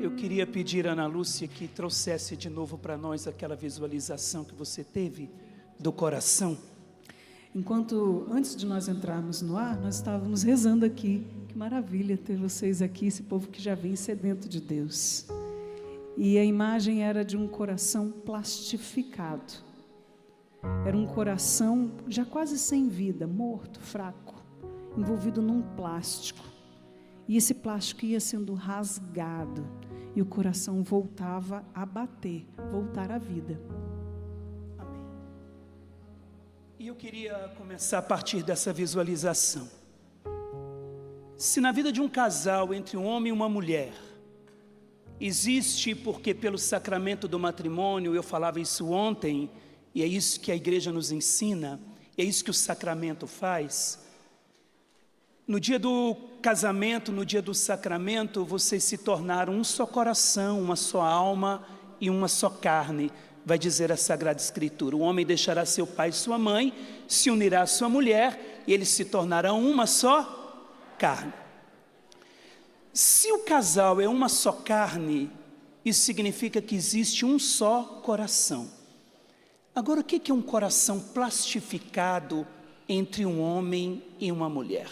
Eu queria pedir a Ana Lúcia que trouxesse de novo para nós aquela visualização que você teve do coração. Antes de nós entrarmos no ar, nós estávamos rezando aqui. Que maravilha ter vocês aqui, esse povo que já vem sedento de Deus. E a imagem era de um coração plastificado. Era um coração já quase sem vida, morto, fraco, envolvido num plástico. E esse plástico ia sendo rasgado e o coração voltava a bater, voltar à vida. Amém. E eu queria começar a partir dessa visualização. Se na vida de um casal, entre um homem e uma mulher, existe, porque pelo sacramento do matrimônio, eu falava isso ontem, e é isso que a igreja nos ensina, é isso que o sacramento faz. No dia do casamento, no dia do sacramento, vocês se tornaram um só coração, uma só alma e uma só carne, vai dizer a Sagrada Escritura. O homem deixará seu pai e sua mãe, se unirá à sua mulher, e eles se tornarão uma só carne. Se o casal é uma só carne, isso significa que existe um só coração. Agora, o que é um coração plastificado entre um homem e uma mulher?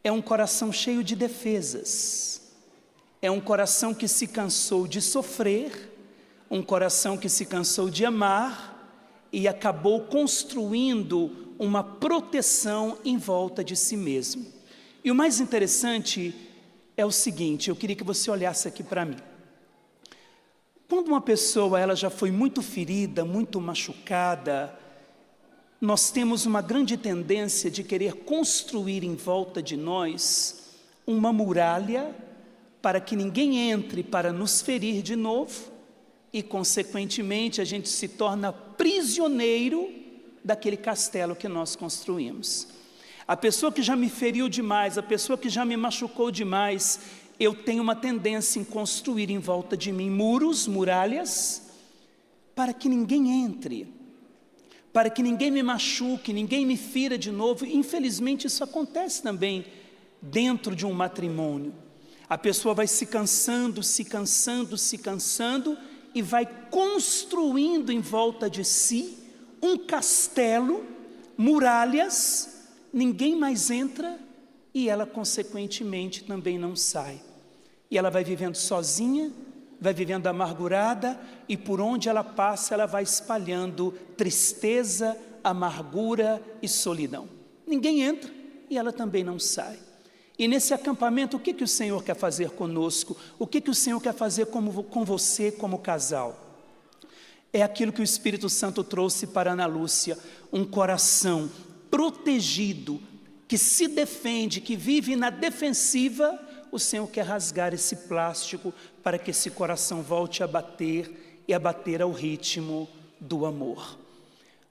É um coração cheio de defesas. É um coração que se cansou de sofrer, um coração que se cansou de amar e acabou construindo uma proteção em volta de si mesmo. E o mais interessante é o seguinte, eu queria que você olhasse aqui para mim. Quando uma pessoa ela já foi muito ferida, muito machucada, nós temos uma grande tendência de querer construir em volta de nós uma muralha para que ninguém entre para nos ferir de novo e, consequentemente, a gente se torna prisioneiro daquele castelo que nós construímos. A pessoa que já me feriu demais, a pessoa que já me machucou demais, eu tenho uma tendência em construir em volta de mim muros, muralhas, para que ninguém entre, para que ninguém me machuque, ninguém me fira de novo. Infelizmente isso acontece também dentro de um matrimônio. A pessoa vai se cansando, se cansando, se cansando e vai construindo em volta de si um castelo, muralhas. Ninguém mais entra e ela, consequentemente, também não sai. E ela vai vivendo sozinha, vai vivendo amargurada, e por onde ela passa, ela vai espalhando tristeza, amargura e solidão. Ninguém entra e ela também não sai. E nesse acampamento, o que o Senhor quer fazer conosco? O que o Senhor quer fazer com você como casal? É aquilo que o Espírito Santo trouxe para Ana Lúcia, um coração protegido, que se defende, que vive na defensiva. O Senhor quer rasgar esse plástico para que esse coração volte a bater e a bater ao ritmo do amor.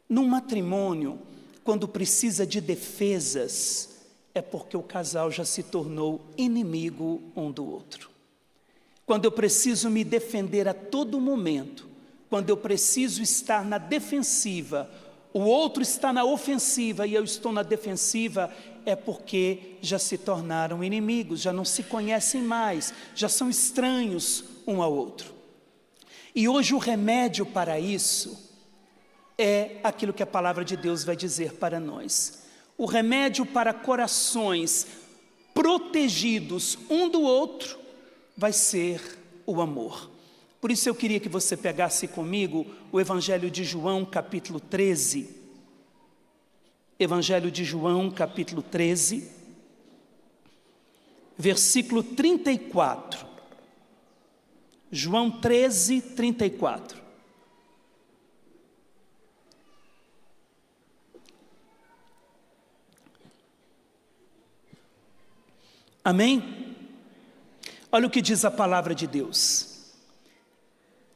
Num matrimônio, quando precisa de defesas, é porque o casal já se tornou inimigo um do outro. Quando eu preciso me defender a todo momento, quando eu preciso estar na defensiva, o outro está na ofensiva e eu estou na defensiva, é porque já se tornaram inimigos, já não se conhecem mais, já são estranhos um ao outro. E hoje o remédio para isso é aquilo que a palavra de Deus vai dizer para nós. O remédio para corações protegidos um do outro vai ser o amor. Por isso eu queria que você pegasse comigo o Evangelho de João, capítulo 13. Evangelho de João, capítulo 13, versículo 34. João 13, 34. Amém? Olha o que diz a palavra de Deus.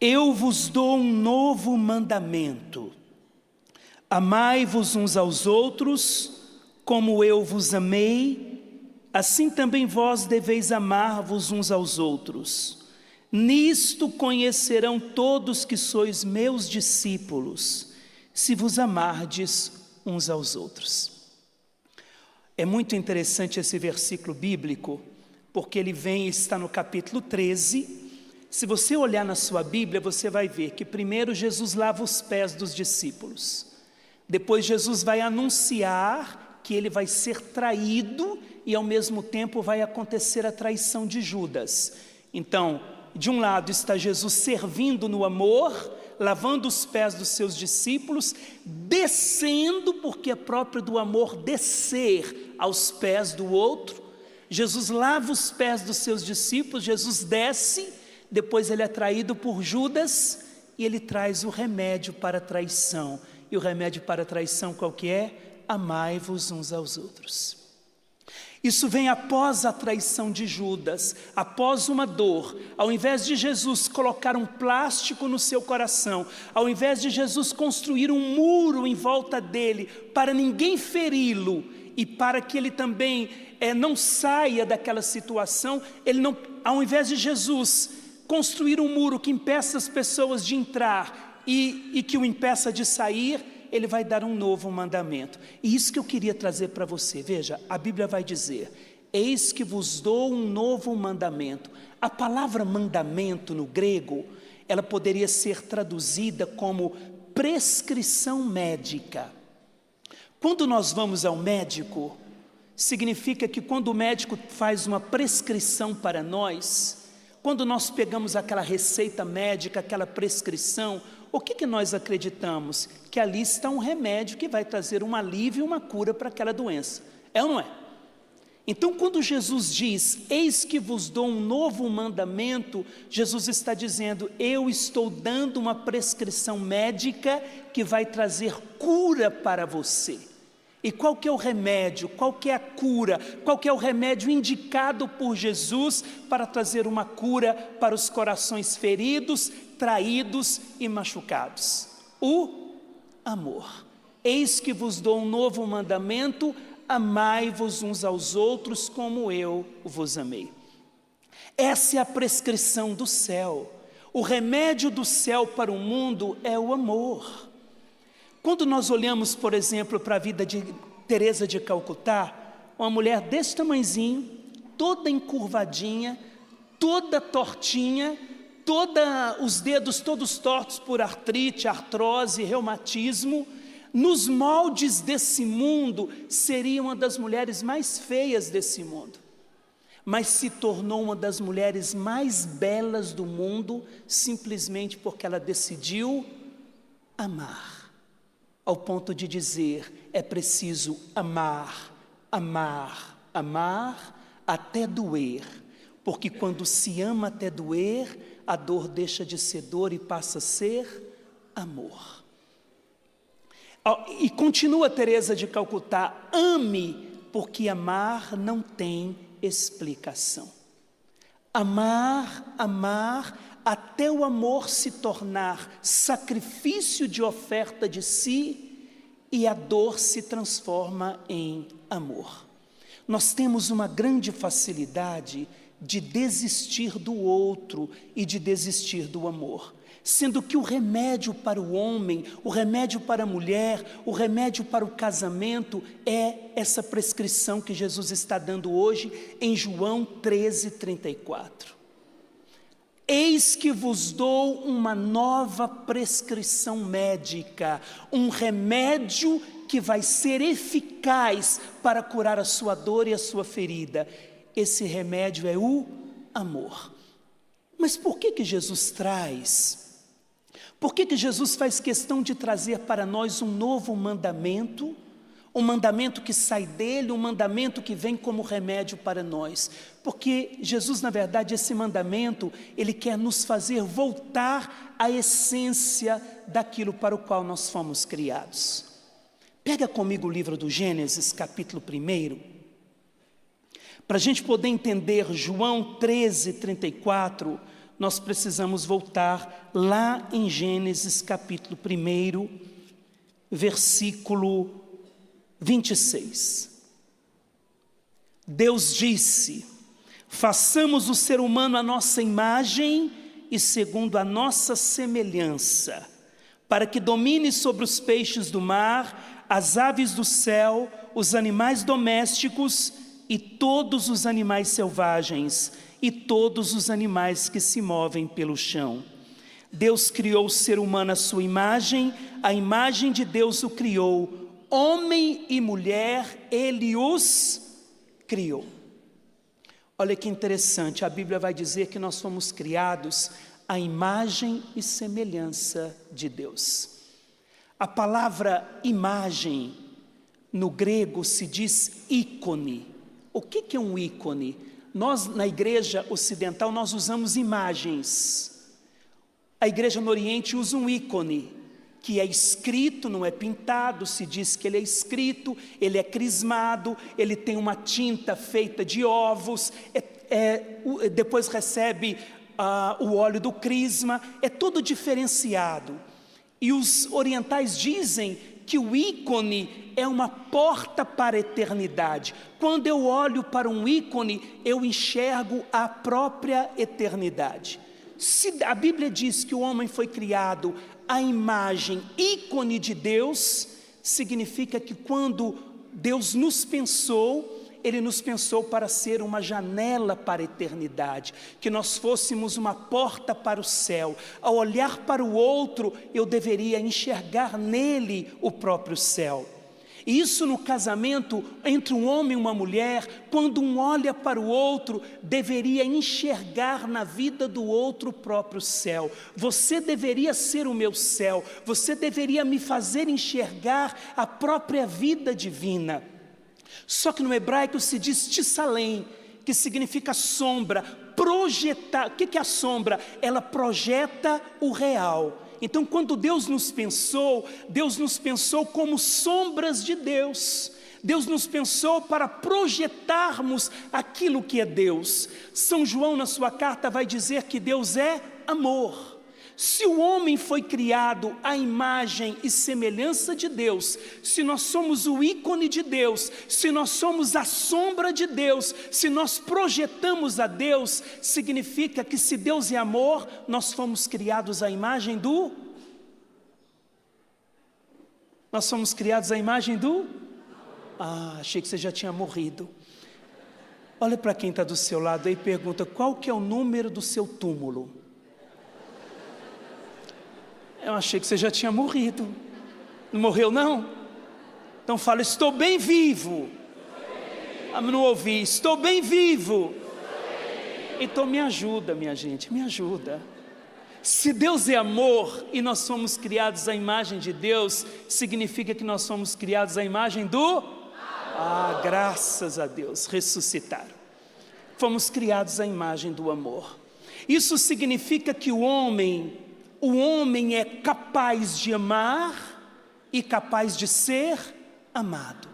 Eu vos dou um novo mandamento. Amai-vos uns aos outros, como eu vos amei, assim também vós deveis amar-vos uns aos outros. Nisto conhecerão todos que sois meus discípulos, se vos amardes uns aos outros. É muito interessante esse versículo bíblico, porque ele está no capítulo 13, Se você olhar na sua Bíblia, você vai ver que primeiro Jesus lava os pés dos discípulos. Depois Jesus vai anunciar que ele vai ser traído e ao mesmo tempo vai acontecer a traição de Judas. Então, de um lado está Jesus servindo no amor, lavando os pés dos seus discípulos, descendo, porque é próprio do amor descer aos pés do outro. Jesus lava os pés dos seus discípulos, Jesus desce, depois ele é traído por Judas e ele traz o remédio para a traição. E o remédio para a traição qual que é? Amai-vos uns aos outros. Isso vem após a traição de Judas, após uma dor. Ao invés de Jesus colocar um plástico no seu coração, ao invés de Jesus construir um muro em volta dele para ninguém feri-lo e para que ele também não saia daquela situação, ao invés de Jesus construir um muro que impeça as pessoas de entrar e que o impeça de sair, ele vai dar um novo mandamento. E isso que eu queria trazer para você. Veja, a Bíblia vai dizer: eis que vos dou um novo mandamento. A palavra mandamento no grego, ela poderia ser traduzida como prescrição médica. Quando nós vamos ao médico, significa que quando o médico faz uma prescrição para nós, quando nós pegamos aquela receita médica, aquela prescrição, o que nós acreditamos? Que ali está um remédio que vai trazer um alívio e uma cura para aquela doença. É ou não é? Então, quando Jesus diz, eis que vos dou um novo mandamento, Jesus está dizendo, eu estou dando uma prescrição médica que vai trazer cura para você. E qual que é o remédio? Qual que é a cura? Qual que é o remédio indicado por Jesus para trazer uma cura para os corações feridos, traídos e machucados? O amor. Eis que vos dou um novo mandamento, amai-vos uns aos outros como eu vos amei. Essa é a prescrição do céu. O remédio do céu para o mundo é o amor. Quando nós olhamos, por exemplo, para a vida de Teresa de Calcutá, uma mulher desse tamanhozinho, toda encurvadinha, toda tortinha, os dedos todos tortos por artrite, artrose, reumatismo, nos moldes desse mundo, seria uma das mulheres mais feias desse mundo, mas se tornou uma das mulheres mais belas do mundo, simplesmente porque ela decidiu amar. Ao ponto de dizer, é preciso amar, amar, amar, até doer. Porque quando se ama até doer, a dor deixa de ser dor e passa a ser amor. E continua Teresa de Calcutá, ame, porque amar não tem explicação. Amar, amar, até o amor se tornar sacrifício de oferta de si e a dor se transforma em amor. Nós temos uma grande facilidade de desistir do outro e de desistir do amor, sendo que o remédio para o homem, o remédio para a mulher, o remédio para o casamento é essa prescrição que Jesus está dando hoje em João 13:34. Eis que vos dou uma nova prescrição médica, um remédio que vai ser eficaz para curar a sua dor e a sua ferida. Esse remédio é o amor. Mas por que Jesus traz? Por que Jesus faz questão de trazer para nós um novo mandamento? Um mandamento que sai dele, um mandamento que vem como remédio para nós. Porque Jesus, na verdade, esse mandamento, ele quer nos fazer voltar à essência daquilo para o qual nós fomos criados. Pega comigo o livro do Gênesis, capítulo 1, para a gente poder entender João 13:34, nós precisamos voltar lá em Gênesis, capítulo 1, versículo 26. Deus disse, façamos o ser humano à nossa imagem e segundo a nossa semelhança, para que domine sobre os peixes do mar, as aves do céu, os animais domésticos e todos os animais selvagens, e todos os animais que se movem pelo chão. Deus criou o ser humano à sua imagem, a imagem de Deus o criou, homem e mulher, Ele os criou. Olha que interessante, a Bíblia vai dizer que nós fomos criados à imagem e semelhança de Deus. A palavra imagem, no grego se diz ícone. O que é um ícone? Nós, na igreja ocidental, nós usamos imagens. A igreja no Oriente usa um ícone, que é escrito, não é pintado, se diz que ele é escrito, ele é crismado, ele tem uma tinta feita de ovos, depois recebe o óleo do crisma, é todo diferenciado. E os orientais dizem que o ícone é uma porta para a eternidade. Quando eu olho para um ícone, eu enxergo a própria eternidade. Se a Bíblia diz que o homem foi criado à imagem, ícone de Deus, significa que quando Deus nos pensou, Ele nos pensou para ser uma janela para a eternidade, que nós fôssemos uma porta para o céu. Ao olhar para o outro, eu deveria enxergar nele o próprio céu. E isso no casamento entre um homem e uma mulher, quando um olha para o outro, deveria enxergar na vida do outro o próprio céu. Você deveria ser o meu céu, você deveria me fazer enxergar a própria vida divina. Só que no hebraico se diz tsalem, que significa sombra, projetar. O que é a sombra? Ela projeta o real. Então, quando Deus nos pensou como sombras de Deus. Deus nos pensou para projetarmos aquilo que é Deus. São João, na sua carta, vai dizer que Deus é amor. Se o homem foi criado à imagem e semelhança de Deus, se nós somos o ícone de Deus, se nós somos a sombra de Deus, se nós projetamos a Deus, significa que se Deus é amor, nós fomos criados à imagem do... Nós somos criados à imagem do... achei que você já tinha morrido. Olha para quem está do seu lado aí e pergunta, qual que é o número do seu túmulo? Eu achei que você já tinha morrido. Não morreu, não? Então fala, estou bem vivo. Não ouvi, estou bem vivo. Então me ajuda, minha gente, me ajuda. Se Deus é amor e nós somos criados à imagem de Deus, significa que nós somos criados à imagem do... graças a Deus, ressuscitaram. Fomos criados à imagem do amor. Isso significa que o homem é capaz de amar e capaz de ser amado.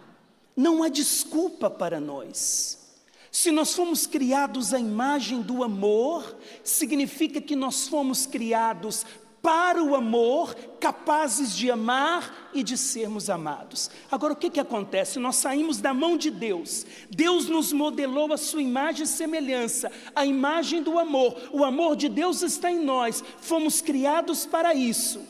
Não há desculpa para nós. Se nós fomos criados à imagem do amor, significa que nós fomos criados para o amor, capazes de amar e de sermos amados. Agora, o que acontece? Nós saímos da mão de Deus. Deus nos modelou a sua imagem e semelhança, a imagem do amor. O amor de Deus está em nós. Fomos criados para isso.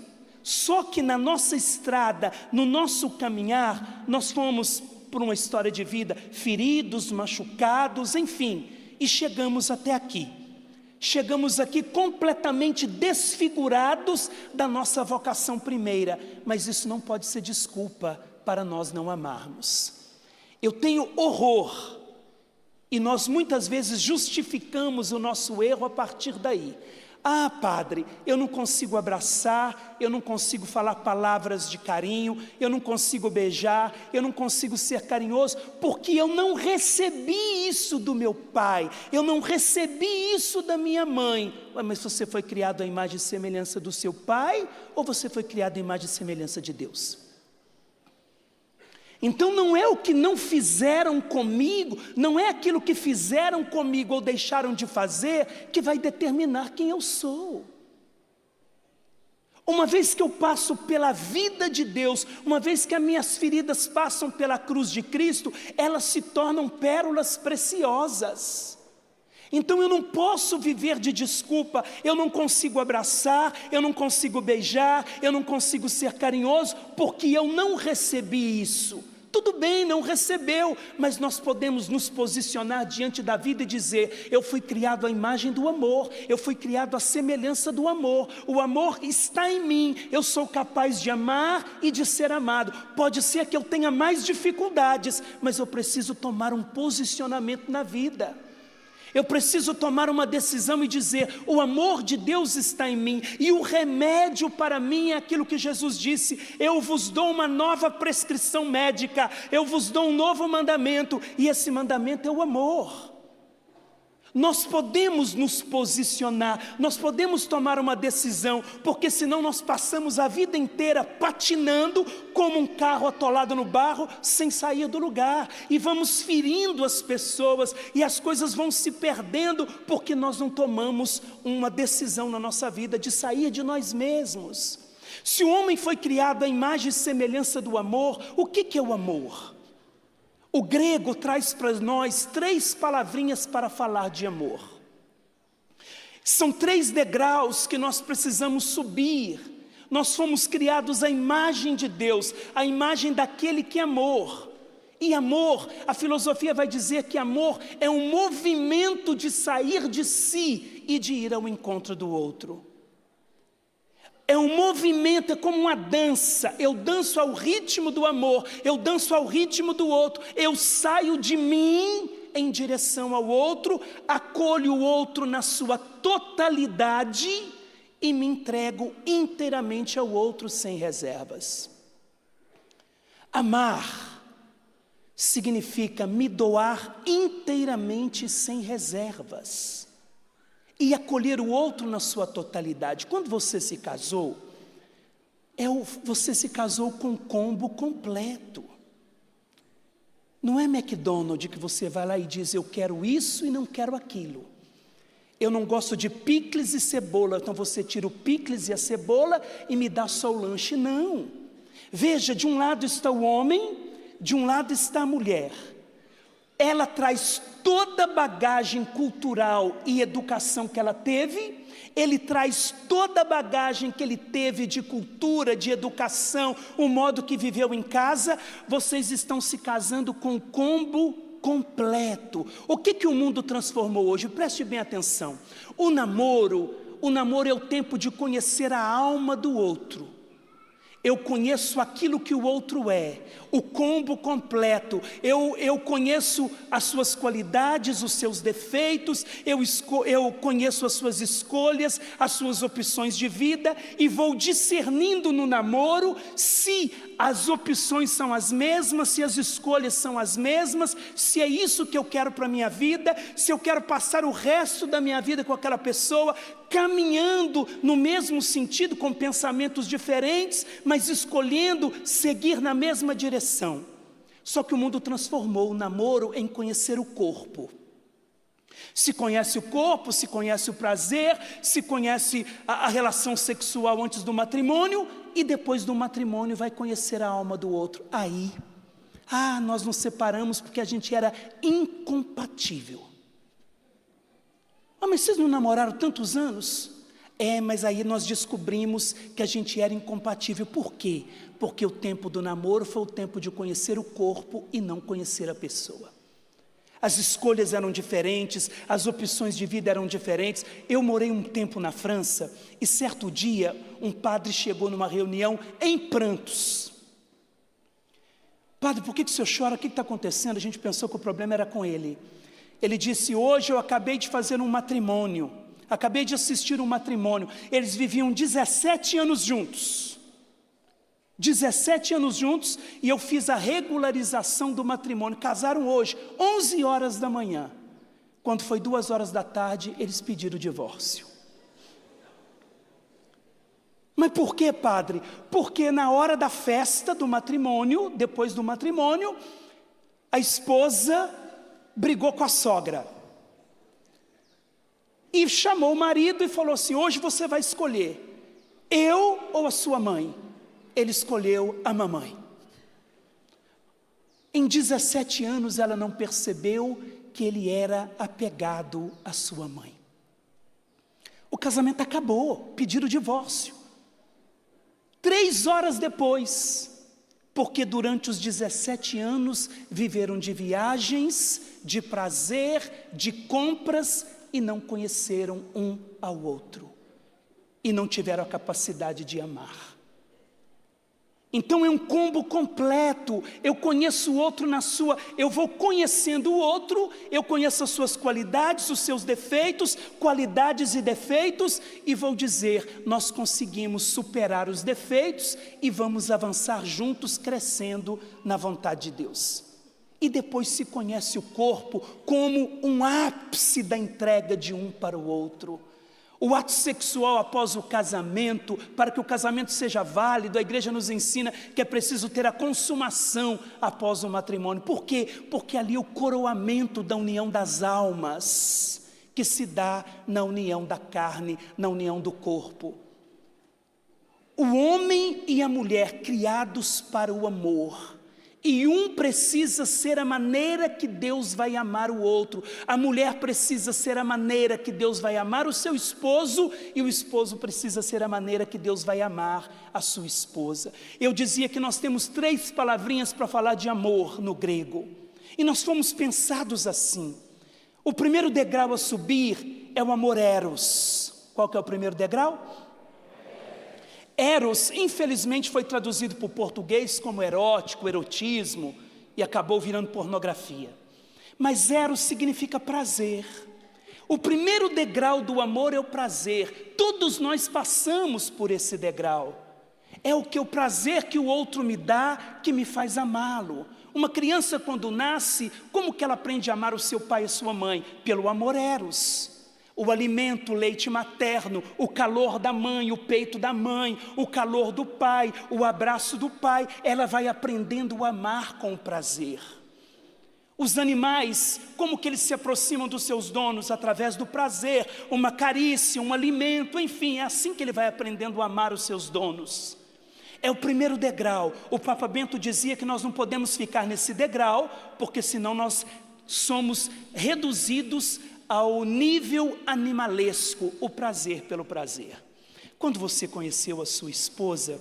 Só que na nossa estrada, no nosso caminhar, nós fomos por uma história de vida, feridos, machucados, enfim, e chegamos até aqui. Chegamos aqui completamente desfigurados da nossa vocação primeira, mas isso não pode ser desculpa para nós não amarmos. Eu tenho horror, e nós muitas vezes justificamos o nosso erro a partir daí. Padre, eu não consigo abraçar, eu não consigo falar palavras de carinho, eu não consigo beijar, eu não consigo ser carinhoso, porque eu não recebi isso do meu pai, eu não recebi isso da minha mãe. Mas você foi criado à imagem e semelhança do seu pai, ou você foi criado à imagem e semelhança de Deus? Então não é o que não fizeram comigo, não é aquilo que fizeram comigo ou deixaram de fazer que vai determinar quem eu sou. Uma vez que eu passo pela vida de Deus, uma vez que as minhas feridas passam pela cruz de Cristo, elas se tornam pérolas preciosas. Então eu não posso viver de desculpa, eu não consigo abraçar, eu não consigo beijar, eu não consigo ser carinhoso, porque eu não recebi isso. Tudo bem, não recebeu, mas nós podemos nos posicionar diante da vida e dizer: eu fui criado à imagem do amor, eu fui criado à semelhança do amor, o amor está em mim, eu sou capaz de amar e de ser amado. Pode ser que eu tenha mais dificuldades, mas eu preciso tomar um posicionamento na vida. Eu preciso tomar uma decisão e dizer: o amor de Deus está em mim, e o remédio para mim é aquilo que Jesus disse: eu vos dou uma nova prescrição médica, eu vos dou um novo mandamento, e esse mandamento é o amor. Nós podemos nos posicionar, nós podemos tomar uma decisão, porque senão nós passamos a vida inteira patinando como um carro atolado no barro, sem sair do lugar, e vamos ferindo as pessoas, e as coisas vão se perdendo, porque nós não tomamos uma decisão na nossa vida de sair de nós mesmos. Se o homem foi criado à imagem e semelhança do amor, o que é o amor? O grego traz para nós 3 palavrinhas para falar de amor. São 3 degraus que nós precisamos subir. Nós fomos criados à imagem de Deus, à imagem daquele que é amor. E amor, a filosofia vai dizer que amor é um movimento de sair de si e de ir ao encontro do outro. É um movimento, é como uma dança. Eu danço ao ritmo do amor, eu danço ao ritmo do outro. Eu saio de mim em direção ao outro, acolho o outro na sua totalidade e me entrego inteiramente ao outro sem reservas. Amar significa me doar inteiramente sem reservas. E acolher o outro na sua totalidade. Quando você se casou, você se casou com um combo completo. Não é McDonald's que você vai lá e diz: eu quero isso e não quero aquilo. Eu não gosto de picles e cebola, então você tira o picles e a cebola e me dá só o lanche. Não. Veja, de um lado está o homem, de um lado está a mulher. Ela traz toda a bagagem cultural e educação que ela teve, ele traz toda a bagagem que ele teve de cultura, de educação, o modo que viveu em casa. Vocês estão se casando com um combo completo. O que o mundo transformou hoje? Preste bem atenção. O namoro é o tempo de conhecer a alma do outro. Eu conheço aquilo que o outro é, o combo completo. Eu conheço as suas qualidades, os seus defeitos, eu conheço as suas escolhas, as suas opções de vida, e vou discernindo no namoro se as opções são as mesmas, se as escolhas são as mesmas, se é isso que eu quero para a minha vida, se eu quero passar o resto da minha vida com aquela pessoa, caminhando no mesmo sentido, com pensamentos diferentes, mas escolhendo seguir na mesma direção. Só que o mundo transformou o namoro em conhecer o corpo. Se conhece o corpo, se conhece o prazer, se conhece a relação sexual antes do matrimônio, e depois do matrimônio vai conhecer a alma do outro. Aí, nós nos separamos porque a gente era incompatível. Mas vocês não namoraram tantos anos? Mas aí nós descobrimos que a gente era incompatível. Por quê? Porque o tempo do namoro foi o tempo de conhecer o corpo e não conhecer a pessoa. As escolhas eram diferentes, as opções de vida eram diferentes. Eu morei um tempo na França e certo dia um padre chegou numa reunião em prantos. Padre, por que o senhor chora? O que está acontecendo? A gente pensou que o problema era com ele. Ele disse: hoje eu acabei de fazer um matrimônio, acabei de assistir um matrimônio. Eles viviam 17 anos juntos. 17 anos juntos, e eu fiz a regularização do matrimônio. Casaram hoje, 11 horas da manhã. Quando foi 2 horas da tarde, eles pediram o divórcio. Mas por quê, padre? Porque na hora da festa do matrimônio, depois do matrimônio, a esposa brigou com a sogra. E chamou o marido e falou assim: hoje você vai escolher, eu ou a sua mãe? Ele escolheu a mamãe. Em 17 anos ela não percebeu que ele era apegado à sua mãe. O casamento acabou, pediram o divórcio. 3 horas depois, porque durante os 17 anos viveram de viagens, de prazer, de compras e não conheceram um ao outro. E não tiveram a capacidade de amar. Então é um combo completo. Eu conheço o outro eu vou conhecendo o outro, eu conheço as suas qualidades, os seus defeitos, qualidades e defeitos, e vou dizer, nós conseguimos superar os defeitos e vamos avançar juntos, crescendo na vontade de Deus. E depois se conhece o corpo como um ápice da entrega de um para o outro. O ato sexual após o casamento, para que o casamento seja válido, a igreja nos ensina que é preciso ter a consumação após o matrimônio. Por quê? Porque ali é o coroamento da união das almas, que se dá na união da carne, na união do corpo. O homem e a mulher criados para o amor. E um precisa ser a maneira que Deus vai amar o outro. A mulher precisa ser a maneira que Deus vai amar o seu esposo, e o esposo precisa ser a maneira que Deus vai amar a sua esposa. Eu dizia que nós temos 3 palavrinhas para falar de amor no grego. E nós fomos pensados assim. O primeiro degrau a subir é o amor eros. Qual que é o primeiro degrau? Eros, infelizmente, foi traduzido para o português como erótico, erotismo, e acabou virando pornografia. Mas eros significa prazer. O primeiro degrau do amor é o prazer. Todos nós passamos por esse degrau. É o prazer que o outro me dá que me faz amá-lo. Uma criança, quando nasce, como que ela aprende a amar o seu pai e a sua mãe? Pelo amor eros. O alimento, o leite materno, o calor da mãe, o peito da mãe, o calor do pai, o abraço do pai, ela vai aprendendo a amar com prazer. Os animais, como que eles se aproximam dos seus donos? Através do prazer, uma carícia, um alimento, enfim, é assim que ele vai aprendendo a amar os seus donos. É o primeiro degrau. O Papa Bento dizia que nós não podemos ficar nesse degrau, porque senão nós somos reduzidos ao nível animalesco, o prazer pelo prazer. Quando você conheceu a sua esposa,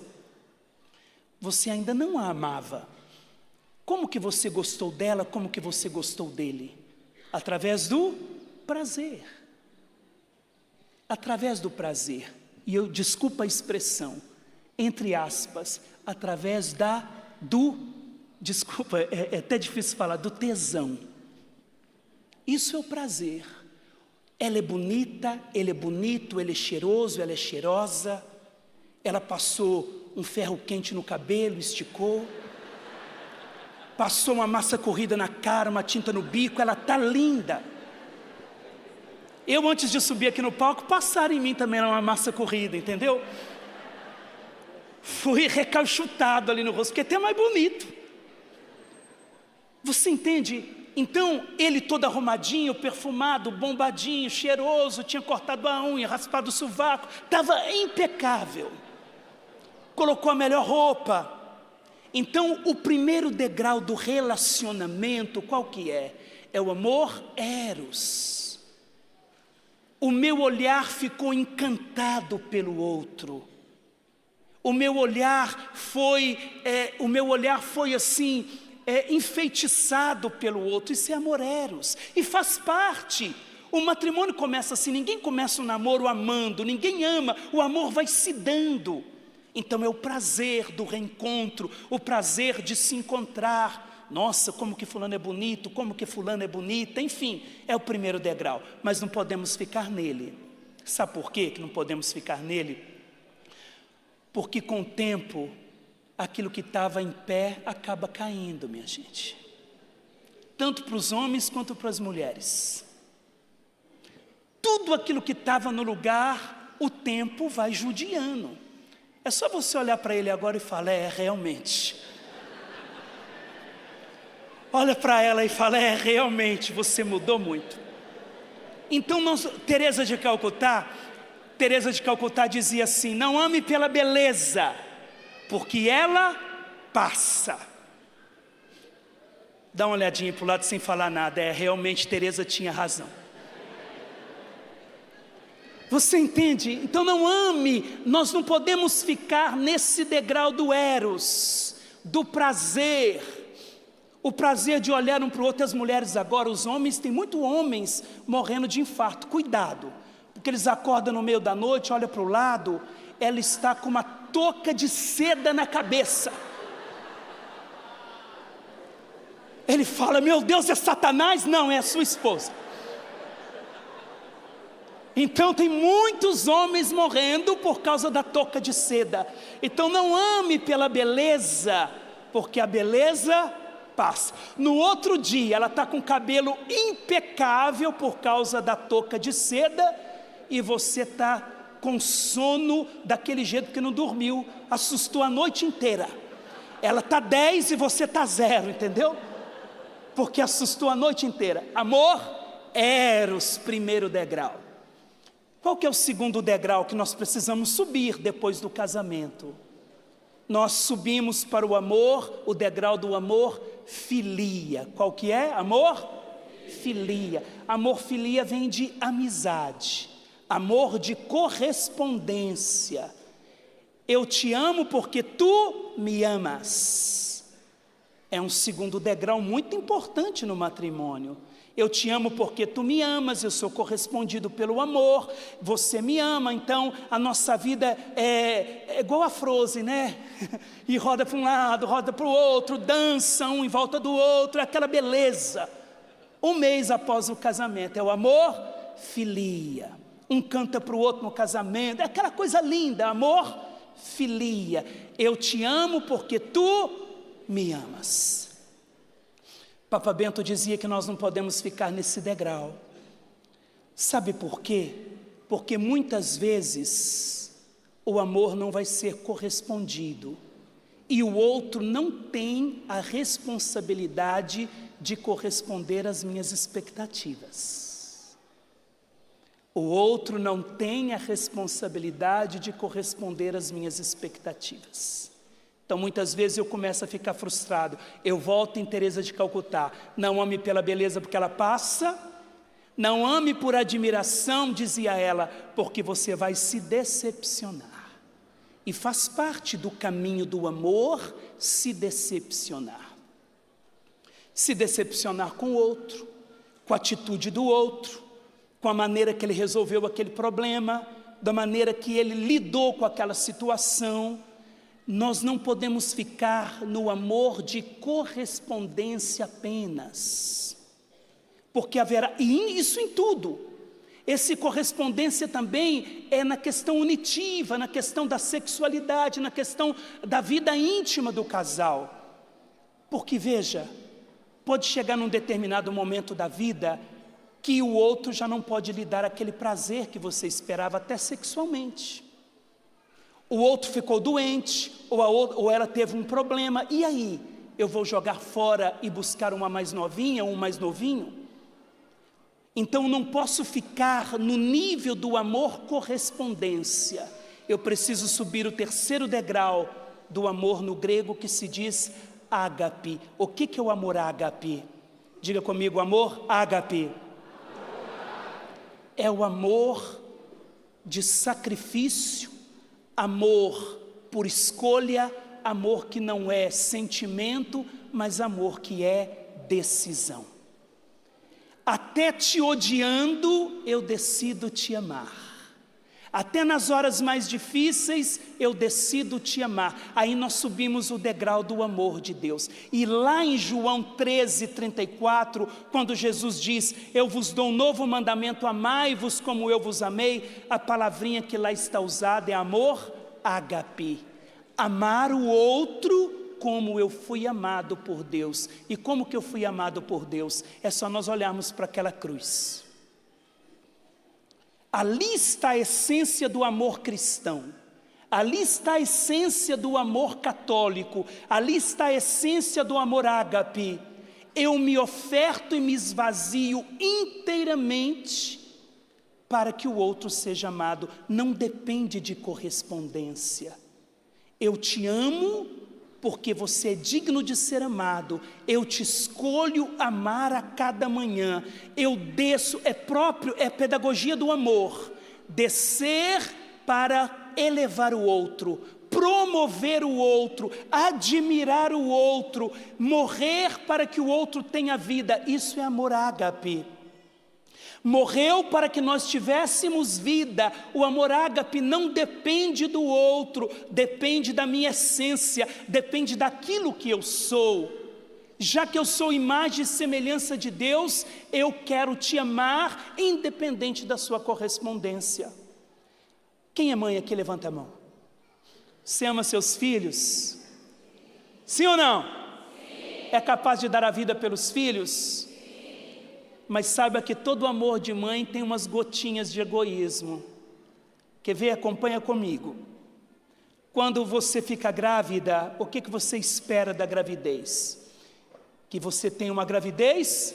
você ainda não a amava. Como que você gostou dela, como que você gostou dele? Através do prazer. Através do prazer. E eu, desculpa a expressão, entre aspas, através desculpa, é até difícil falar, do tesão. Isso é o prazer. Ela é bonita, ele é bonito, ele é cheiroso, ela é cheirosa. Ela passou um ferro quente no cabelo, esticou. Passou uma massa corrida na cara, uma tinta no bico, ela está linda. Eu, antes de subir aqui no palco, passaram em mim também uma massa corrida, entendeu? Fui recalchutado ali no rosto, porque até mais bonito. Você entende? Então, ele todo arrumadinho, perfumado, bombadinho, cheiroso, tinha cortado a unha, raspado o sovaco, estava impecável. Colocou a melhor roupa. Então, o primeiro degrau do relacionamento, qual que é? É o amor eros. O meu olhar ficou encantado pelo outro. O meu olhar foi assim, enfeitiçado pelo outro. Isso é amor eros. E faz parte. O matrimônio começa assim, ninguém começa um namoro amando, ninguém ama, o amor vai se dando. Então é o prazer do reencontro, o prazer de se encontrar. Nossa, como que fulano é bonito, como que fulano é bonita, enfim, é o primeiro degrau. Mas não podemos ficar nele. Sabe por quê que não podemos ficar nele? Porque com o tempo, aquilo que estava em pé acaba caindo, minha gente. Tanto para os homens quanto para as mulheres. Tudo aquilo que estava no lugar, o tempo vai judiando. É só você olhar para ele agora e falar, realmente. Olha para ela e fala, realmente, você mudou muito. Então, Teresa de Calcutá dizia assim, não ame pela beleza, porque ela passa. Dá uma olhadinha para o lado sem falar nada, realmente Teresa tinha razão. Você entende? Então não ame, nós não podemos ficar nesse degrau do eros, do prazer, o prazer de olhar um para o outro. E as mulheres agora, os homens, tem muitos homens morrendo de infarto, cuidado, porque eles acordam no meio da noite, olham para o lado, ela está com uma touca de seda na cabeça. Ele fala: meu Deus, é Satanás? Não, é a sua esposa. Então tem muitos homens morrendo por causa da touca de seda. Então não ame pela beleza, porque a beleza passa. No outro dia ela está com o cabelo impecável por causa da touca de seda, e você está com sono daquele jeito que não dormiu, assustou a noite inteira. Ela está 10 e você está 0, entendeu? Porque assustou a noite inteira. Amor, eros, primeiro degrau. Qual que é o segundo degrau que nós precisamos subir depois do casamento? Nós subimos para o amor, o degrau do amor, filia. Qual que é? Amor? Filia. Amor, filia vem de amizade, amor de correspondência. Eu te amo porque tu me amas. É um segundo degrau muito importante no matrimônio. Eu te amo porque tu me amas, eu sou correspondido pelo amor, você me ama. Então a nossa vida é igual a Frozen, né? E roda para um lado, roda para o outro, dança um em volta do outro, aquela beleza. Um mês após o casamento, é o amor, filia. Um canta para o outro no casamento, é aquela coisa linda, amor, filia. Eu te amo porque tu me amas. Papa Bento dizia que nós não podemos ficar nesse degrau. Sabe por quê? Porque muitas vezes o amor não vai ser correspondido e o outro não tem a responsabilidade de corresponder às minhas expectativas. O outro não tem a responsabilidade de corresponder às minhas expectativas. Então muitas vezes eu começo a ficar frustrado. Eu volto em Teresa de Calcutá: não ame pela beleza porque ela passa, não ame por admiração, dizia ela, porque você vai se decepcionar. E faz parte do caminho do amor se decepcionar. Se decepcionar com o outro, com a atitude do outro, com a maneira que ele resolveu aquele problema, da maneira que ele lidou com aquela situação. Nós não podemos ficar no amor de correspondência apenas, porque haverá, e isso em tudo, essa correspondência também é na questão unitiva, na questão da sexualidade, na questão da vida íntima do casal. Porque veja, pode chegar num determinado momento da vida que o outro já não pode lhe dar aquele prazer que você esperava, até sexualmente. O outro ficou doente, ou ela teve um problema, e aí? Eu vou jogar fora e buscar uma mais novinha, um mais novinho? Então não posso ficar no nível do amor correspondência. Eu preciso subir o terceiro degrau do amor no grego, que se diz ágape. O que é o amor ágape? Diga comigo: amor ágape. É o amor de sacrifício, amor por escolha, amor que não é sentimento, mas amor que é decisão. Até te odiando, eu decido te amar. Até nas horas mais difíceis, eu decido te amar. Aí nós subimos o degrau do amor de Deus. E lá em João 13:34, quando Jesus diz: eu vos dou um novo mandamento, amai-vos como eu vos amei, a palavrinha que lá está usada é amor ágape. Amar o outro como eu fui amado por Deus. E como que eu fui amado por Deus? É só nós olharmos para aquela cruz. Ali está a essência do amor cristão, ali está a essência do amor católico, ali está a essência do amor ágape. Eu me oferto e me esvazio inteiramente para que o outro seja amado. Não depende de correspondência. Eu te amo porque você é digno de ser amado. Eu te escolho amar a cada manhã. Eu desço, é pedagogia do amor. Descer para elevar o outro, promover o outro, admirar o outro, morrer para que o outro tenha vida. Isso é amor ágape. Morreu para que nós tivéssemos vida. O amor ágape não depende do outro, depende da minha essência, depende daquilo que eu sou. Já que eu sou imagem e semelhança de Deus, eu quero te amar, independente da sua correspondência. Quem é mãe aqui? Levanta a mão. Você ama seus filhos? Sim ou não? Sim. É capaz de dar a vida pelos filhos? Mas saiba que todo amor de mãe tem umas gotinhas de egoísmo. Quer ver? Acompanha comigo. Quando você fica grávida, o que você espera da gravidez? Que você tenha uma gravidez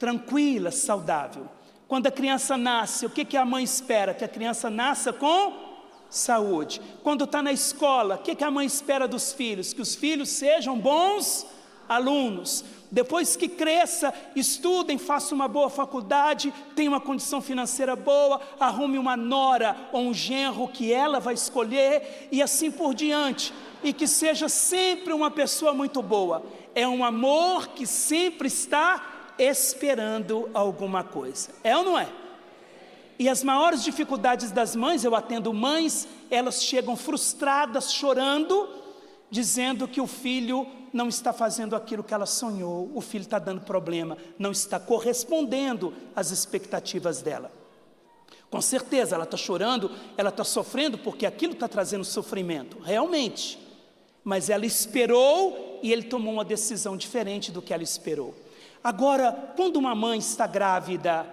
tranquila, saudável. Quando a criança nasce, o que a mãe espera? Que a criança nasça com saúde. Quando está na escola, o que a mãe espera dos filhos? Que os filhos sejam bons alunos. Depois que cresça, estudem, façam uma boa faculdade, tenham uma condição financeira boa, arrume uma nora ou um genro que ela vai escolher e assim por diante. E que seja sempre uma pessoa muito boa. É um amor que sempre está esperando alguma coisa. É ou não é? E as maiores dificuldades das mães, eu atendo mães, elas chegam frustradas, chorando, dizendo que o filho não está fazendo aquilo que ela sonhou, o filho está dando problema, não está correspondendo às expectativas dela. Com certeza, ela está chorando, ela está sofrendo, porque aquilo está trazendo sofrimento, realmente. Mas ela esperou e ele tomou uma decisão diferente do que ela esperou. Agora, quando uma mãe está grávida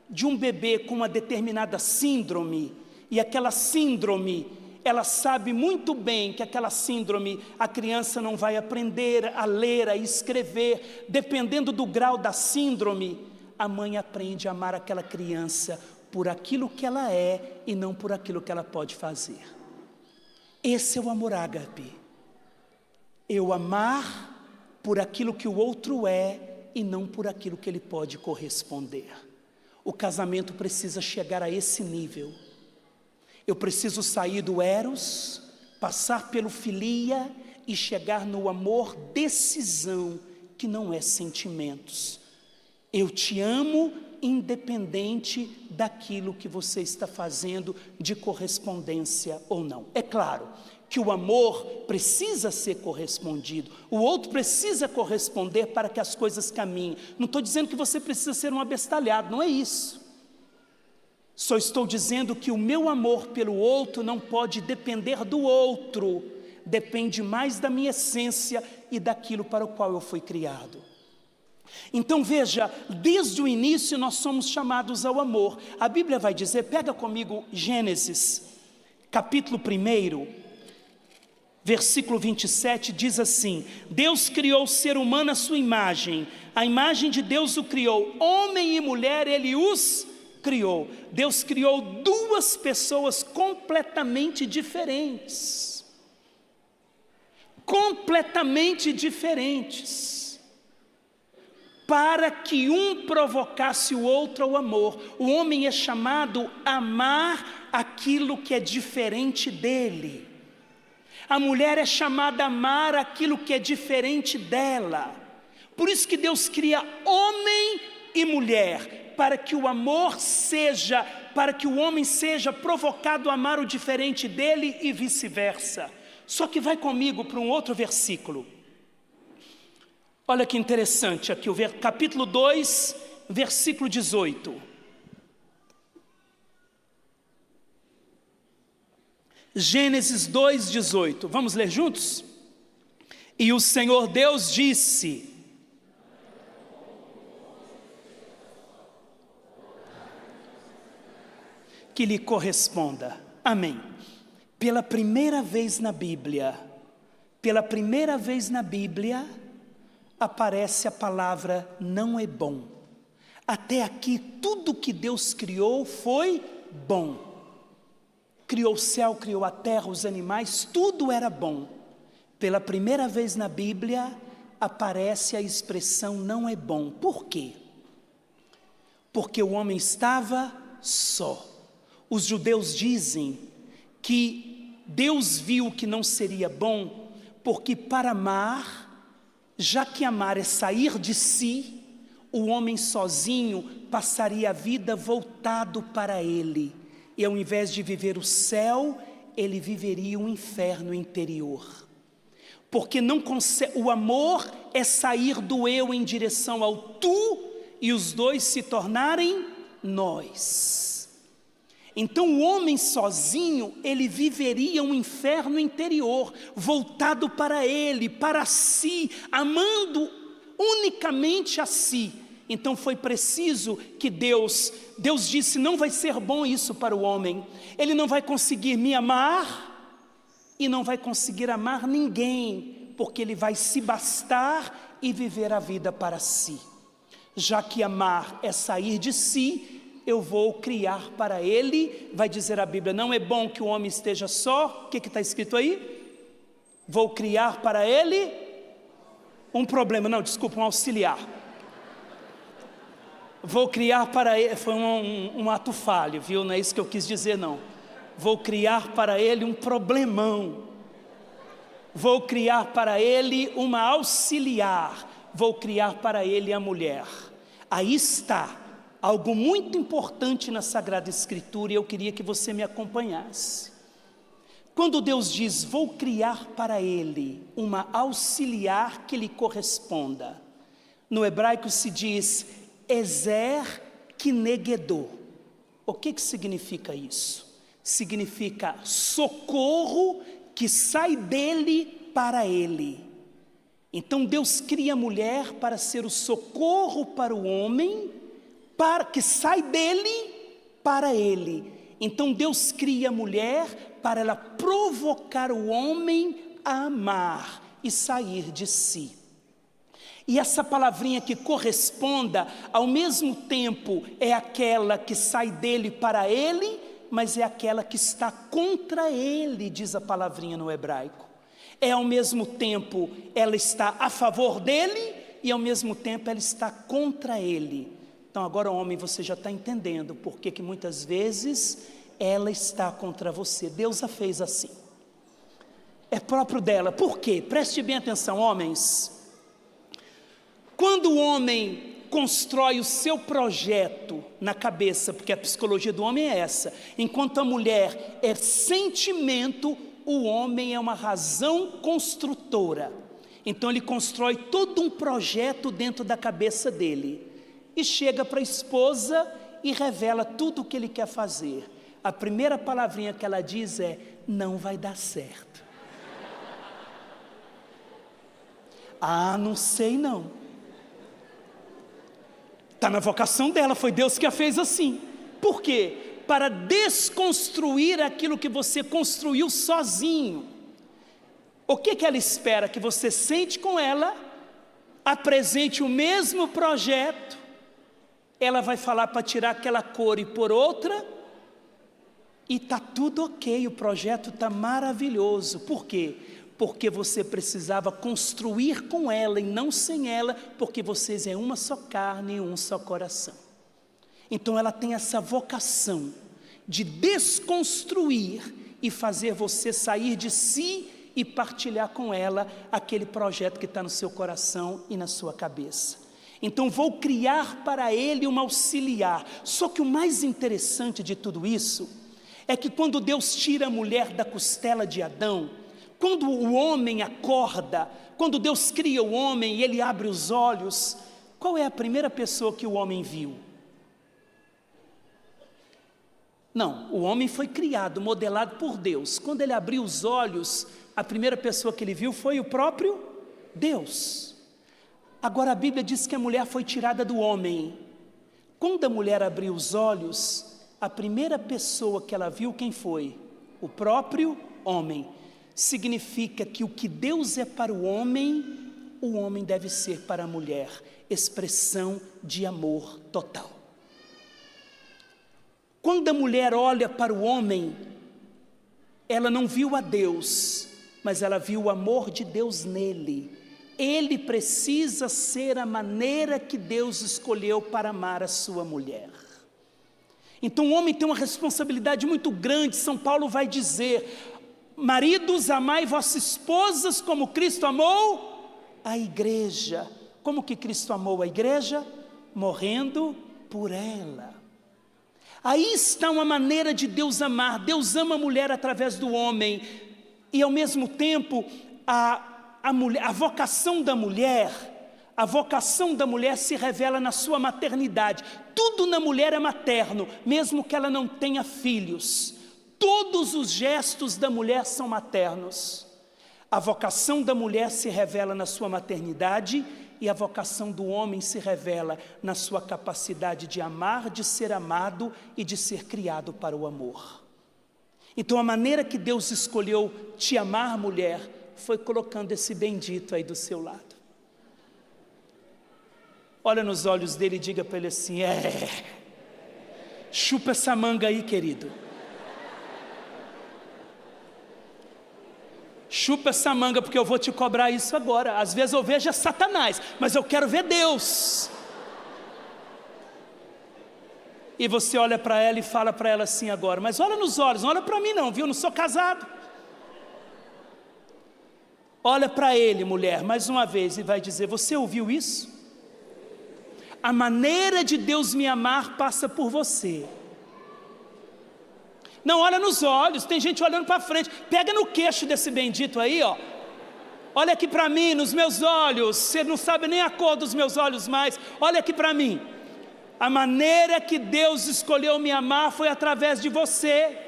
de um bebê com uma determinada síndrome, e aquela síndrome, ela sabe muito bem que aquela síndrome, a criança não vai aprender a ler, a escrever, dependendo do grau da síndrome, a mãe aprende a amar aquela criança por aquilo que ela é e não por aquilo que ela pode fazer. Esse é o amor ágape. Eu amar por aquilo que o outro é e não por aquilo que ele pode corresponder. O casamento precisa chegar a esse nível. Eu preciso sair do eros, passar pelo filia e chegar no amor decisão, que não é sentimentos. Eu te amo independente daquilo que você está fazendo de correspondência ou não. É claro que o amor precisa ser correspondido, o outro precisa corresponder para que as coisas caminhem. Não estou dizendo que você precisa ser um abestalhado, não é isso. Só estou dizendo que o meu amor pelo outro não pode depender do outro, depende mais da minha essência e daquilo para o qual eu fui criado. Então veja, desde o início nós somos chamados ao amor. A Bíblia vai dizer, pega comigo Gênesis, capítulo 1, versículo 27, diz assim: Deus criou o ser humano à sua imagem, a imagem de Deus o criou, homem e mulher ele os criou. Deus criou duas pessoas completamente diferentes. Completamente diferentes. Para que um provocasse o outro ao amor. O homem é chamado a amar aquilo que é diferente dele. A mulher é chamada a amar aquilo que é diferente dela. Por isso que Deus cria homem e mulher, para que o amor seja, para que o homem seja provocado a amar o diferente dele e vice-versa. Só que vai comigo para um outro versículo. Olha que interessante aqui, o capítulo 2, versículo 18. Gênesis 2, 18. Vamos ler juntos? E o Senhor Deus disse: que lhe corresponda. Amém. Pela primeira vez na Bíblia, aparece a palavra não é bom. Até aqui, tudo que Deus criou foi bom. Criou o céu, criou a terra, os animais, tudo era bom. Pela primeira vez na Bíblia, aparece a expressão não é bom. Por quê? Porque o homem estava só. Os judeus dizem que Deus viu que não seria bom, porque para amar, já que amar é sair de si, o homem sozinho passaria a vida voltado para ele. E ao invés de viver o céu, ele viveria um inferno interior. Porque o amor é sair do eu em direção ao tu, e os dois se tornarem nós. Então o homem sozinho, ele viveria um inferno interior, voltado para ele, para si, amando unicamente a si. Então foi preciso que Deus disse, não vai ser bom isso para o homem. Ele não vai conseguir me amar e não vai conseguir amar ninguém, porque ele vai se bastar e viver a vida para si. Já que amar é sair de si, eu vou criar para ele, vai dizer a Bíblia, não é bom que o homem esteja só. O que está escrito aí? Vou criar para ele um auxiliar. Vou criar para ele, foi um ato falho, viu? Não é isso que eu quis dizer, não. Vou criar para ele um problemão. Vou criar para ele uma auxiliar. Vou criar para ele a mulher. Aí está algo muito importante na Sagrada Escritura, e eu queria que você me acompanhasse. Quando Deus diz, vou criar para ele uma auxiliar que lhe corresponda, no hebraico se diz, Ezer Kinegedô. O que significa isso? Significa socorro que sai dele para ele. Então Deus cria a mulher para ser o socorro para o homem, que sai dele para ele. Então Deus cria a mulher para ela provocar o homem a amar e sair de si. E essa palavrinha que corresponda, ao mesmo tempo é aquela que sai dele para ele, mas é aquela que está contra ele, diz a palavrinha no hebraico. É ao mesmo tempo, ela está a favor dele, e ao mesmo tempo ela está contra ele. Então agora, homem, você já está entendendo por que muitas vezes ela está contra você. Deus a fez assim. É próprio dela. Por quê? Preste bem atenção, homens. Quando o homem constrói o seu projeto na cabeça, porque a psicologia do homem é essa, enquanto a mulher é sentimento, o homem é uma razão construtora. Então ele constrói todo um projeto dentro da cabeça dele, e chega para a esposa e revela tudo o que ele quer fazer. A primeira palavrinha que ela diz é, não vai dar certo. Ah, não sei não. Está na vocação dela, foi Deus que a fez assim. Por quê? Para desconstruir aquilo que você construiu sozinho. O que ela espera? Que você sente com ela, apresente o mesmo projeto, ela vai falar para tirar aquela cor e pôr outra, e está tudo ok, o projeto está maravilhoso. Por quê? Porque você precisava construir com ela e não sem ela, porque vocês é uma só carne e um só coração. Então ela tem essa vocação de desconstruir e fazer você sair de si e partilhar com ela aquele projeto que está no seu coração e na sua cabeça. Então vou criar para ele uma auxiliar. Só que o mais interessante de tudo isso é que quando Deus tira a mulher da costela de Adão, quando o homem acorda, quando Deus cria o homem e ele abre os olhos, qual é a primeira pessoa que o homem viu? Não, o homem foi criado, modelado por Deus. Quando ele abriu os olhos, a primeira pessoa que ele viu foi o próprio Deus. Agora a Bíblia diz que a mulher foi tirada do homem. Quando a mulher abriu os olhos, a primeira pessoa que ela viu, quem foi? O próprio homem. Significa que o que Deus é para o homem deve ser para a mulher. Expressão de amor total. Quando a mulher olha para o homem, ela não viu a Deus, mas ela viu o amor de Deus nele. Ele precisa ser a maneira que Deus escolheu para amar a sua mulher. Então o homem tem uma responsabilidade muito grande. São Paulo vai dizer, maridos, amai vossas esposas como Cristo amou a igreja. Como que Cristo amou a igreja? Morrendo por ela. Aí está uma maneira de Deus amar. Deus ama a mulher através do homem. E ao mesmo tempo, a vocação da mulher se revela na sua maternidade. Tudo na mulher é materno, mesmo que ela não tenha filhos. Todos os gestos da mulher são maternos. A vocação da mulher se revela na sua maternidade e a vocação do homem se revela na sua capacidade de amar, de ser amado e de ser criado para o amor. Então a maneira que Deus escolheu te amar, mulher, foi colocando esse bendito aí do seu lado. Olha nos olhos dele e diga para ele assim: chupa essa manga aí, querido. Chupa essa manga, porque eu vou te cobrar isso agora. Às vezes eu vejo Satanás, mas eu quero ver Deus. E você olha para ela e fala para ela assim agora: mas olha nos olhos, não olha para mim não, viu? Não sou casado. Olha para ele, mulher, mais uma vez, e vai dizer: você ouviu isso? A maneira de Deus me amar passa por você. Não, olha nos olhos, tem gente olhando para frente. Pega no queixo desse bendito aí, ó. Olha aqui para mim, nos meus olhos. Você não sabe nem a cor dos meus olhos mais. Olha aqui para mim. A maneira que Deus escolheu me amar foi através de você.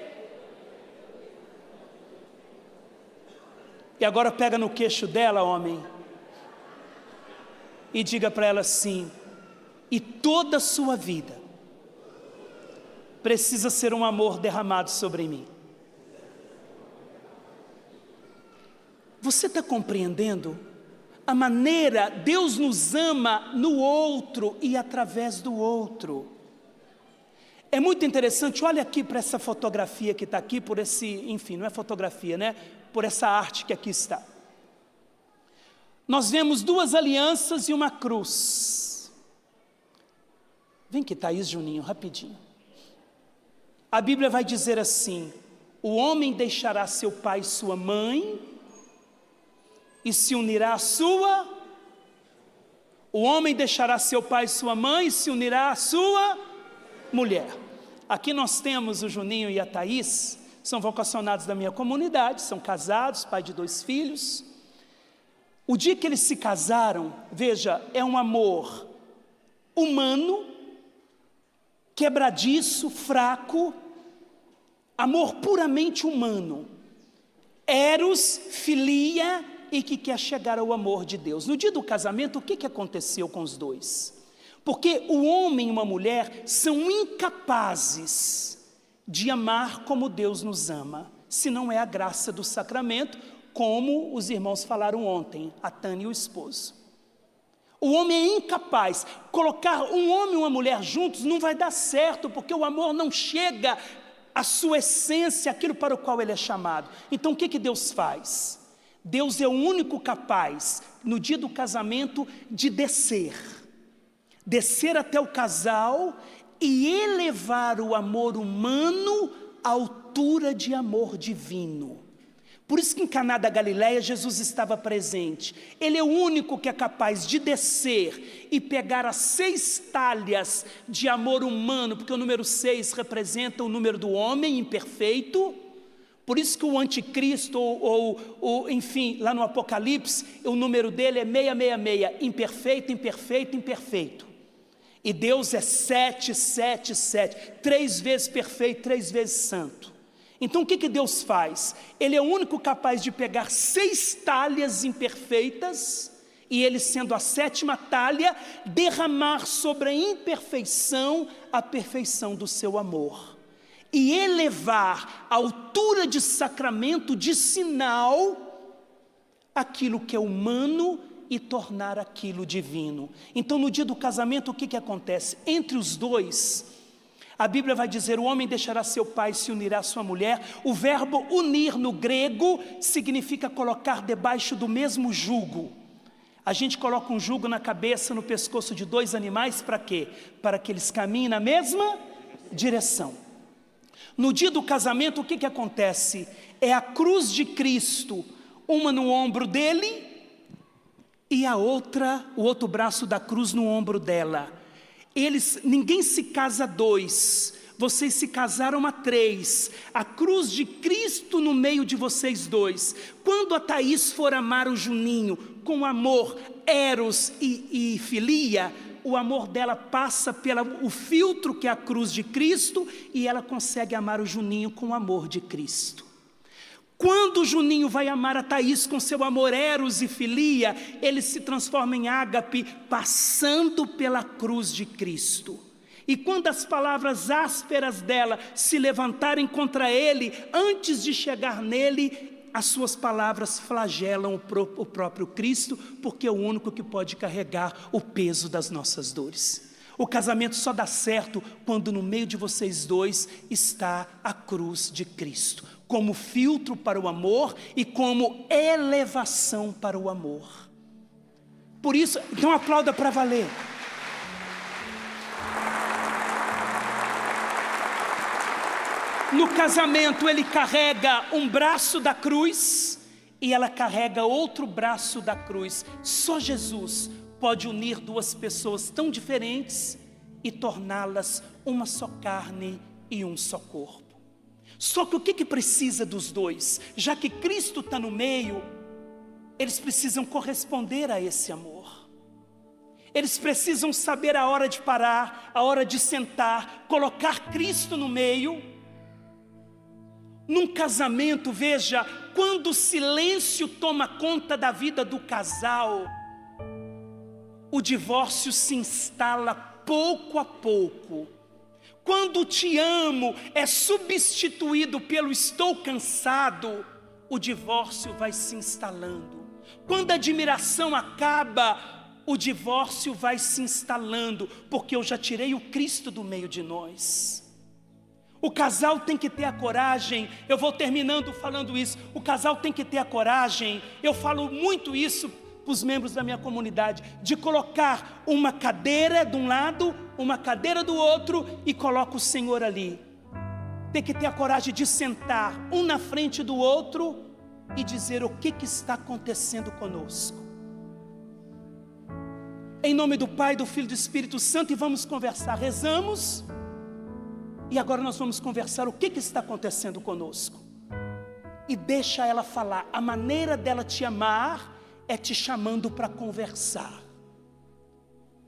E agora pega no queixo dela, homem, e diga para ela assim: e toda a sua vida precisa ser um amor derramado sobre mim. Você está compreendendo? A maneira, Deus nos ama no outro e através do outro. É muito interessante, olha aqui para essa fotografia que está aqui, por esse, enfim, não é fotografia, né? Por essa arte que aqui está. Nós vemos duas alianças e uma cruz. Vem aqui, Thaís, Juninho, rapidinho. A Bíblia vai dizer assim: o homem deixará seu pai e sua mãe e se unirá à sua. O homem deixará seu pai e sua mãe e se unirá à sua mulher. Aqui nós temos o Juninho e a Thaís, são vocacionados da minha comunidade, são casados, pai de 2 filhos. O dia que eles se casaram, veja, é um amor humano, quebradiço, fraco, amor puramente humano, eros, filia, e que quer chegar ao amor de Deus. No dia do casamento, o que aconteceu com os dois? Porque o homem e uma mulher são incapazes de amar como Deus nos ama, se não é a graça do sacramento, como os irmãos falaram ontem, a Tânia e o esposo. O homem é incapaz. Colocar um homem e uma mulher juntos não vai dar certo, porque o amor não chega à sua essência, aquilo para o qual ele é chamado. Então o que Deus faz? Deus é o único capaz, no dia do casamento, de descer até o casal e elevar o amor humano à altura de amor divino. Por isso que em Caná da Galileia Jesus estava presente. Ele é o único que é capaz de descer e pegar as 6 talhas de amor humano, porque o número 6 representa o número do homem imperfeito. Por isso que o anticristo, enfim, lá no Apocalipse, o número dele é 666, imperfeito, imperfeito, imperfeito. E Deus é 777, 3 vezes perfeito, 3 vezes santo. Então o que Deus faz? Ele é o único capaz de pegar 6 talhas imperfeitas, e ele, sendo a 7ª talha, derramar sobre a imperfeição a perfeição do seu amor. E elevar à altura de sacramento, de sinal, aquilo que é humano e tornar aquilo divino. Então no dia do casamento o que acontece? Entre os dois, a Bíblia vai dizer: o homem deixará seu pai e se unirá à sua mulher. O verbo unir no grego significa colocar debaixo do mesmo jugo. A gente coloca um jugo na cabeça, no pescoço de 2 animais, para quê? Para que eles caminhem na mesma direção. No dia do casamento, o que acontece? É a cruz de Cristo, uma no ombro dele e o outro braço da cruz no ombro dela. Ninguém se casa a dois, vocês se casaram a três. A cruz de Cristo no meio de vocês dois. Quando a Thaís for amar o Juninho com amor, eros e filia, o amor dela passa pelo filtro que é a cruz de Cristo, e ela consegue amar o Juninho com o amor de Cristo. Quando o Juninho vai amar a Thaís com seu amor eros e filia, ele se transforma em ágape, passando pela cruz de Cristo. E quando as palavras ásperas dela se levantarem contra ele, antes de chegar nele, as suas palavras flagelam o próprio Cristo, porque é o único que pode carregar o peso das nossas dores. O casamento só dá certo quando no meio de vocês dois está a cruz de Cristo, como filtro para o amor e como elevação para o amor. Por isso, então aplauda para valer. No casamento ele carrega um braço da cruz e ela carrega outro braço da cruz. Só Jesus pode unir duas pessoas tão diferentes e torná-las uma só carne e um só corpo. Só que o que precisa dos dois? Já que Cristo está no meio, eles precisam corresponder a esse amor. Eles precisam saber a hora de parar, a hora de sentar, colocar Cristo no meio. Num casamento, veja, quando o silêncio toma conta da vida do casal, o divórcio se instala pouco a pouco. Quando o te amo é substituído pelo estou cansado, o divórcio vai se instalando. Quando a admiração acaba, o divórcio vai se instalando, porque eu já tirei o Cristo do meio de nós. O casal tem que ter a coragem, eu vou terminando falando isso, o casal tem que ter a coragem, eu falo muito isso para os membros da minha comunidade, de colocar uma cadeira de um lado, uma cadeira do outro e coloca o Senhor ali. Tem que ter a coragem de sentar um na frente do outro e dizer o que está acontecendo conosco. Em nome do Pai, do Filho e do Espírito Santo, e vamos conversar. Rezamos. E agora nós vamos conversar o que está acontecendo conosco. E deixa ela falar. A maneira dela te amar é te chamando para conversar.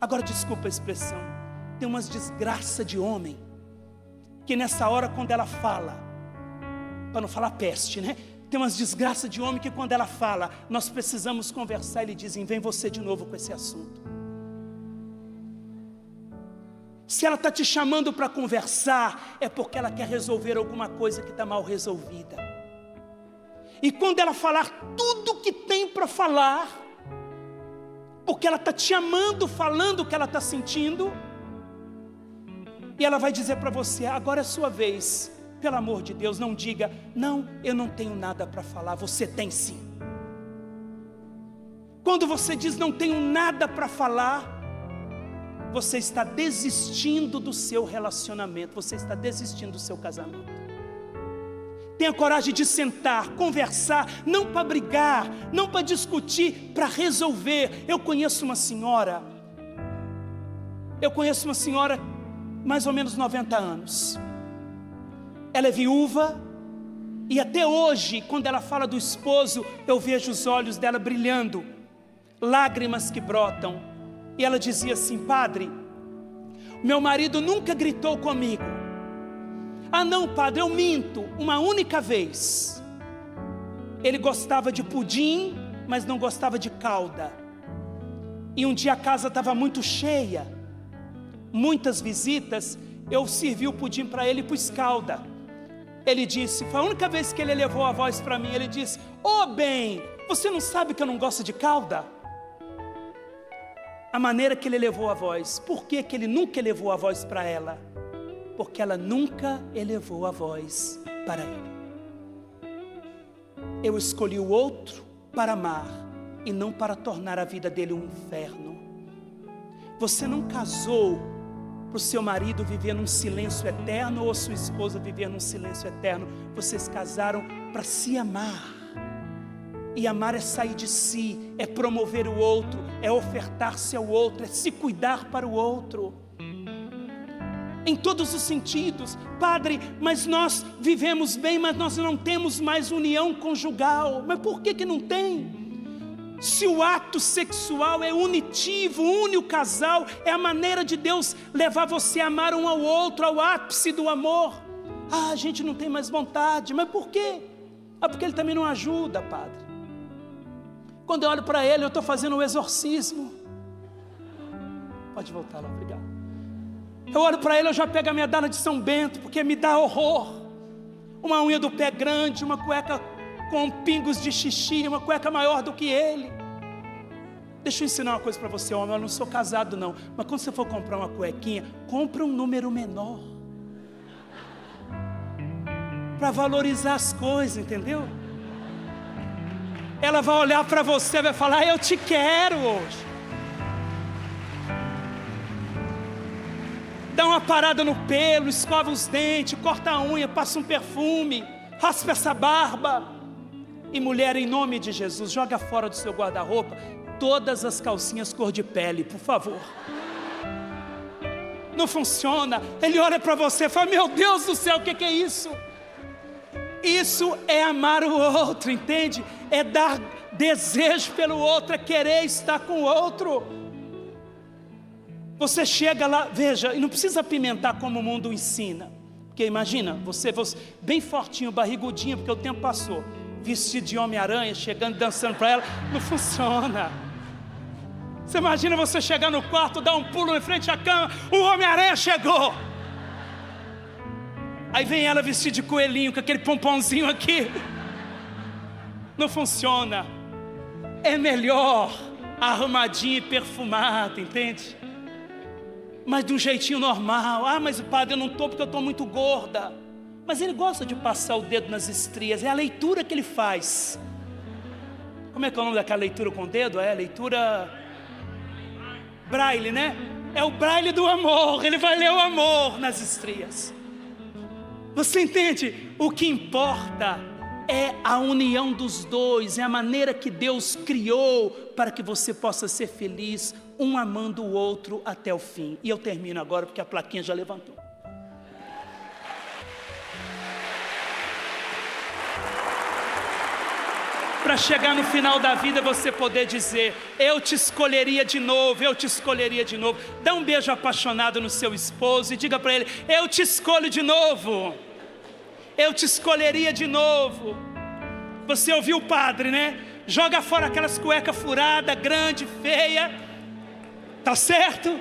Agora desculpa a expressão, tem umas desgraças de homem, que nessa hora quando ela fala, para não falar peste, né? Tem umas desgraças de homem que quando ela fala, nós precisamos conversar, eles dizem, vem você de novo com esse assunto. Se ela está te chamando para conversar, é porque ela quer resolver alguma coisa que está mal resolvida. E quando ela falar tudo que tem para falar, porque ela está te amando, falando o que ela está sentindo, e ela vai dizer para você, agora é sua vez, pelo amor de Deus, não diga, não, eu não tenho nada para falar, você tem sim. Quando você diz não tenho nada para falar, você está desistindo do seu relacionamento, você está desistindo do seu casamento. Tenha coragem de sentar, conversar, não para brigar, não para discutir, para resolver. Eu conheço uma senhora mais ou menos 90 anos. Ela é viúva e até hoje, quando ela fala do esposo, eu vejo os olhos dela brilhando, lágrimas que brotam. E ela dizia assim, padre, meu marido nunca gritou comigo. Ah não, padre, eu minto, uma única vez. Ele gostava de pudim, mas não gostava de calda. E um dia a casa estava muito cheia, muitas visitas, eu servi o pudim para ele e pus calda. Ele disse, foi a única vez que ele elevou a voz para mim, ele disse, ô bem, você não sabe que eu não gosto de calda? A maneira que ele elevou a voz. Por que ele nunca elevou a voz para ela? Porque ela nunca elevou a voz para ele. Eu escolhi o outro para amar e não para tornar a vida dele um inferno. Você não casou para o seu marido viver num silêncio eterno ou sua esposa viver num silêncio eterno. Vocês casaram para se amar. E amar é sair de si, é promover o outro, é ofertar-se ao outro, é se cuidar para o outro. Em todos os sentidos. Padre, mas nós vivemos bem, mas nós não temos mais união conjugal. Mas por que não tem? Se o ato sexual é unitivo, une o casal, é a maneira de Deus levar você a amar um ao outro, ao ápice do amor. A gente não tem mais vontade, mas por quê? Porque Ele também não ajuda, Padre. Quando eu olho para Ele, eu estou fazendo um exorcismo. Pode voltar lá, obrigado. Eu olho para Ele, eu já pego a medalha de São Bento, porque me dá horror. Uma unha do pé grande, uma cueca com pingos de xixi, uma cueca maior do que Ele. Deixa eu ensinar uma coisa para você, homem. Eu não sou casado não, mas quando você for comprar uma cuequinha, compra um número menor, para valorizar as coisas, entendeu? Ela vai olhar para você e vai falar: eu te quero hoje. Dá uma parada no pelo, escova os dentes, corta a unha, passa um perfume, raspa essa barba. E mulher, em nome de Jesus, joga fora do seu guarda-roupa todas as calcinhas cor de pele, por favor. Não funciona. Ele olha para você e fala: meu Deus do céu, o que é isso? Isso é amar o outro, entende? É dar desejo pelo outro, é querer estar com o outro. Você chega lá, veja, e não precisa apimentar como o mundo ensina. Porque imagina, você bem fortinho, barrigudinho, porque o tempo passou, vestido de Homem-Aranha, chegando, dançando para ela, não funciona. Você imagina você chegar no quarto, dar um pulo em frente à cama, o Homem-Aranha chegou. Aí vem ela vestida de coelhinho, com aquele pomponzinho aqui. Não funciona. É melhor arrumadinha e perfumada, entende? Mas de um jeitinho normal. Ah, mas padre, eu não estou porque eu estou muito gorda. Mas ele gosta de passar o dedo nas estrias. É a leitura que ele faz. Como é que é o nome daquela leitura com o dedo? É a leitura braille, né? É o braille do amor. Ele vai ler o amor nas estrias. Você entende? O que importa é a união dos dois, é a maneira que Deus criou para que você possa ser feliz, um amando o outro até o fim. E eu termino agora porque a plaquinha já levantou. Para chegar no final da vida você poder dizer: eu te escolheria de novo, eu te escolheria de novo. Dá um beijo apaixonado no seu esposo e diga para ele: eu te escolho de novo. Eu te escolheria de novo. Você ouviu o padre, né? Joga fora aquelas cuecas furadas, grande, feia. Tá certo?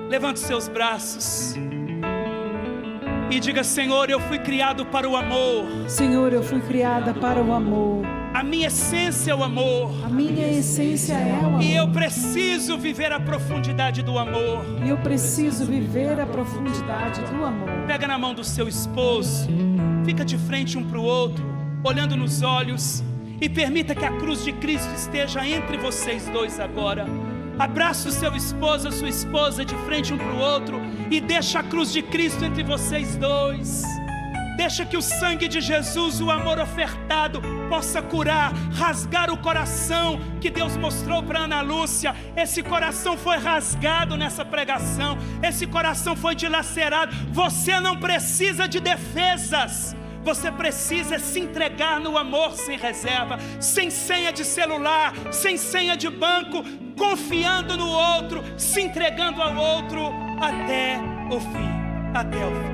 Levante seus braços e diga: Senhor, eu fui criado para o amor. Senhor, eu fui criada para o amor. A minha essência é o amor. A minha essência é o amor. E eu preciso viver a profundidade do amor. E eu preciso viver a profundidade do amor. Pega na mão do seu esposo, fica de frente um para o outro, olhando nos olhos, e permita que a cruz de Cristo esteja entre vocês dois agora. Abraça o seu esposo, a sua esposa, de frente um para o outro, e deixa a cruz de Cristo entre vocês dois. Deixa que o sangue de Jesus, o amor ofertado, possa curar, rasgar o coração que Deus mostrou para Ana Lúcia. Esse coração foi rasgado nessa pregação, esse coração foi dilacerado. Você não precisa de defesas, você precisa se entregar no amor sem reserva, sem senha de celular, sem senha de banco, confiando no outro, se entregando ao outro até o fim, até o fim.